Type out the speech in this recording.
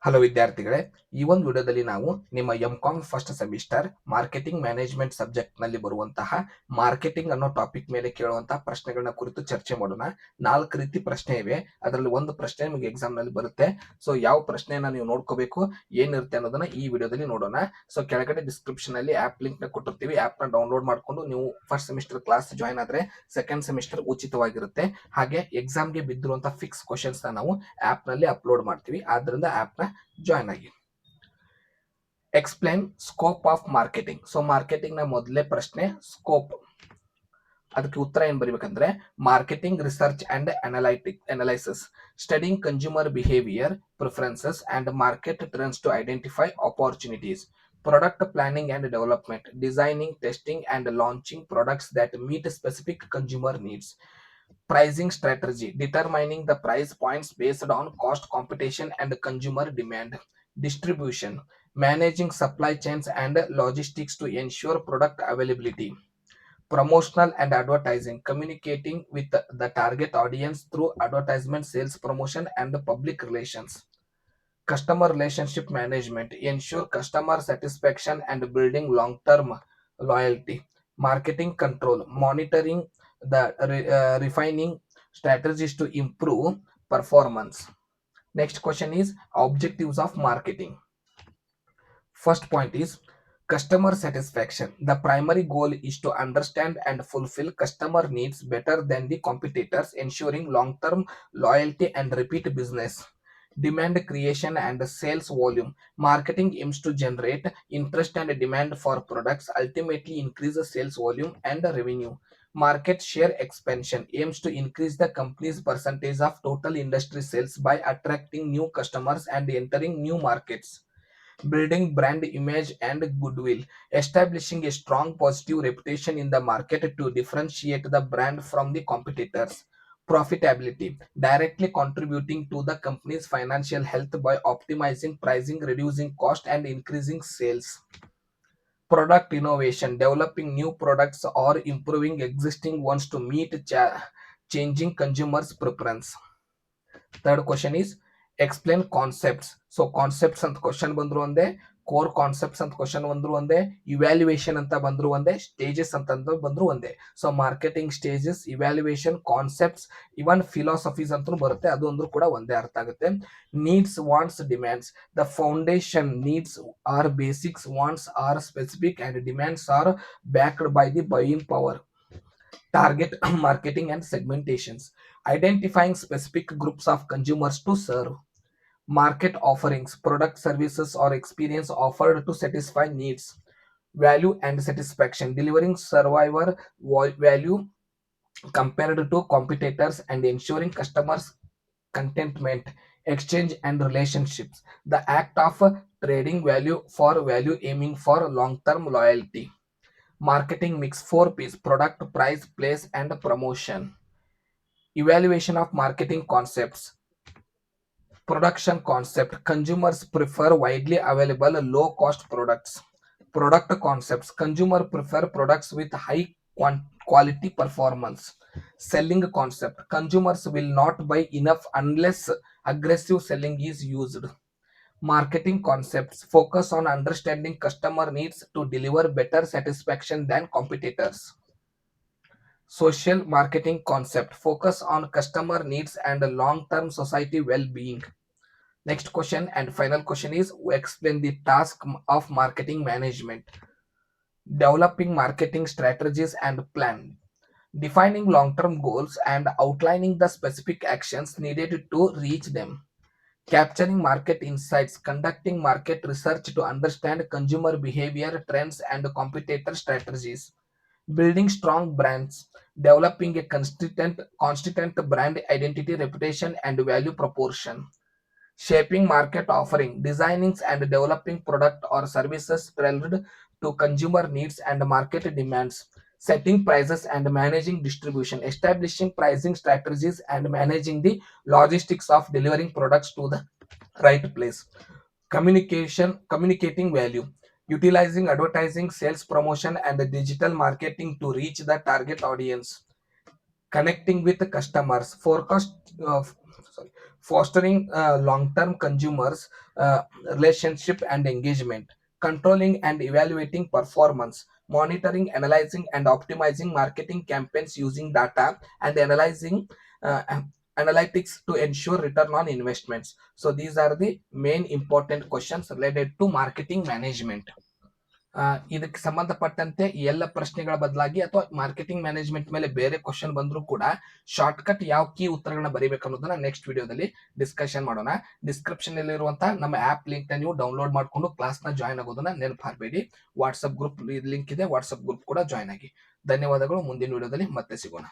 Hello ವಿದ್ಯಾರ್ಥಿಗಳೇ, ಈ ಒಂದು ವಿಡಿಯೋದಲ್ಲಿ ನಾವು ನಿಮ್ಮ M Com first semester marketing management subject ನಲ್ಲಿ ಬರುವಂತಹ ಮಾರ್ಕೆಟಿಂಗ್ ಅನ್ನೋ ಟಾಪಿಕ್ ಮೇಲೆ ಕೇಳುವಂತಹ ಪ್ರಶ್ನೆಗಳನ್ನ ಕುರಿತು ಚರ್ಚೆ ಮಾಡೋಣ. 4 ರೀತಿ ಪ್ರಶ್ನೆ ಇವೆ. ಅದರಲ್ಲಿ ಒಂದು ಪ್ರಶ್ನೆ ನಿಮಗೆ ಎಕ್ಸಾಮ್ ನಲ್ಲಿ ಬರುತ್ತೆ. ಸೊ ಯಾವ ಪ್ರಶ್ನೆಯನ್ನ ನೀವು ನೋಡ್ಕೋಬೇಕು, ಏನಿರುತ್ತೆ ಅನ್ನೋದನ್ನ ಈ ವಿಡಿಯೋದಲ್ಲಿ ನೋಡೋಣ. ಸೊ ಕೆಳಗಡೆ ಡಿಸ್ಕ್ರಿಪ್ಷನ್ ಅಲ್ಲಿ ಆಪ್ ಲಿಂಕ್ ನ ಕೊಟ್ಟಿರ್ತೀವಿ. ಆಪ್ ನ ಡೌನ್ಲೋಡ್ ಮಾಡ್ಕೊಂಡು ನೀವು ಫಸ್ಟ್ ಸೆಮಿಸ್ಟರ್ ಕ್ಲಾಸ್ ಜಾಯ್ನ್ ಆದ್ರೆ ಸೆಕೆಂಡ್ ಸೆಮಿಸ್ಟರ್ ಉಚಿತವಾಗಿರುತ್ತೆ. ಹಾಗೆ ಎಕ್ಸಾಮ್ಗೆ ಬಿದ್ದಿರುವಂತಹ ಫಿಕ್ಸ್ ಕ್ವಶನ್ಸ್ ನಾವು ಆಪ್ ನಲ್ಲಿ ಅಪ್ಲೋಡ್ ಮಾಡ್ತೀವಿ. ಆದ್ರಿಂದ ಆಪ್ ನ ಜಾಯ್ನ್ ಆಗಿ. Explain scope of marketing. So marketing ನ ಮೊದಲೇ ಪ್ರಶ್ನೆ ಸ್ಕೋಪ್. ಅದಕ್ಕೆ ಉತ್ತರ ಏನ್ ಬರೀಬೇಕಂದ್ರೆ marketing research and analysis, studying consumer behaviour, preferences and market trends to identify opportunities, product planning and development, designing, testing and launching products that meet specific consumer needs, pricing strategy, determining the price points based on cost competition and consumer demand, distribution, managing supply chains and logistics to ensure product availability, promotional and advertising, communicating with the target audience through advertisement, sales promotion and public relations, customer relationship management, ensure customer satisfaction and building long term loyalty, marketing control, monitoring the refining strategies to improve performance. Next question is objectives of marketing. First point is customer satisfaction. The primary goal is to understand and fulfill customer needs better than the competitors, ensuring long term loyalty and repeat business. Demand creation and sales volume. Marketing aims to generate interest and demand for products, ultimately increase the sales volume and revenue. Market share expansion aims to increase the company's percentage of total industry sales by attracting new customers and entering new markets. Building brand image and goodwill, establishing a strong positive reputation in the market to differentiate the brand from the competitors. Profitability, directly contributing to the company's financial health by optimizing pricing, reducing cost, and increasing sales. Product innovation, developing new products or improving existing ones to meet changing consumers' preference. Third question is explain concepts. So concepts ಅಂತ question ಬಂದ್ರು ಒಂದೇ, core concepts ಅಂತ question ಬಂದ್ರು ಒಂದೇ, evaluation ಅಂತ ಬಂದ್ರು ಒಂದೇ, stages ಅಂತ ಬಂದ್ರು ಒಂದೇ. So marketing stages, evaluation, concepts, even philosophies ಅಂತ ಬರುತ್ತೆ, ಅದು ಅಂದ್ರೂ ಕೂಡ ಒಂದೇ ಅರ್ಥ ಆಗುತ್ತೆ. Needs, wants, demands. The foundation needs are basics, wants are specific and demands are backed by the buying power. Target marketing and segmentations, identifying specific groups of consumers to serve. Market offerings, product, services or experience offered to satisfy needs. Value and satisfaction, delivering survivor value compared to competitors and ensuring customers contentment. Exchange and relationships, the act of trading value for value, aiming for long term loyalty. Marketing mix, 4 P's: product, price, place and promotion. Evaluation of marketing concepts. Production concept, consumers prefer widely available low cost products. Product concepts, consumer prefer products with high quality performance. Selling concept, consumers will not buy enough unless aggressive selling is used. Marketing concepts, focus on understanding customer needs to deliver better satisfaction than competitors. Social marketing concept, focus on customer needs and long term society well being. Next question and final question is explain the task of marketing management. Developing marketing strategies and plan, defining long term goals and outlining the specific actions needed to reach them. Capturing market insights, conducting market research to understand consumer behavior, trends, and competitor strategies. Building strong brands, developing a consistent brand identity, reputation, and value proportion. Shaping market offering, designing and developing product or services tailored to consumer needs and market demands. Setting prices and managing distribution, establishing pricing strategies and managing the logistics of delivering products to the right place. Communicating value, utilizing advertising, sales promotion, and digital marketing to reach the target audience. connecting with customers, fostering long-term consumers relationship and engagement, controlling and evaluating performance, monitoring, analyzing, and optimizing marketing campaigns using data and uh, analytics to ensure return on investments. So these are the main important questions related to marketing management. ಇದಕ್ಕೆ ಸಂಬಂಧಪಟ್ಟಂತೆ ಈ ಎಲ್ಲ ಪ್ರಶ್ನೆಗಳ ಬದಲಾಗಿ ಅಥವಾ marketing management ಮೇಲೆ ಬೇರೆ question ಬಂದರೂ ಕೂಡ ಶಾರ್ಟ್ಕಟ್ ಯಾವ ಕೀ ಉತ್ತರಗಳನ್ನ ಬರೀಬೇಕು ಅನ್ನೋದನ್ನ ನೆಕ್ಸ್ಟ್ ವಿಡಿಯೋದಲ್ಲಿ ಡಿಸ್ಕಷನ್ ಮಾಡೋಣ. ಡಿಸ್ಕ್ರಿಪ್ಷನ್ ಇರುವಂತಹ ನಮ್ಮ ಆಪ್ ಲಿಂಕ್ ನ ನೀವು ಡೌನ್ಲೋಡ್ ಮಾಡಿಕೊಂಡು ಕ್ಲಾಸ್ ನ ಜಾಯ್ನ್ ಆಗೋದನ್ನ ನೆನಪಾರಬೇಡಿ. ವಾಟ್ಸ್ಆಪ್ ಗ್ರೂಪ್ ಲಿಂಕ್ ಇದೆ, ವಾಟ್ಸ್ಆಪ್ ಗ್ರೂಪ್ ಕೂಡ ಜಾಯ್ನ್ ಆಗಿ. ಧನ್ಯವಾದಗಳು. ಮುಂದಿನ ವಿಡಿಯೋದಲ್ಲಿ ಮತ್ತೆ ಸಿಗೋಣ.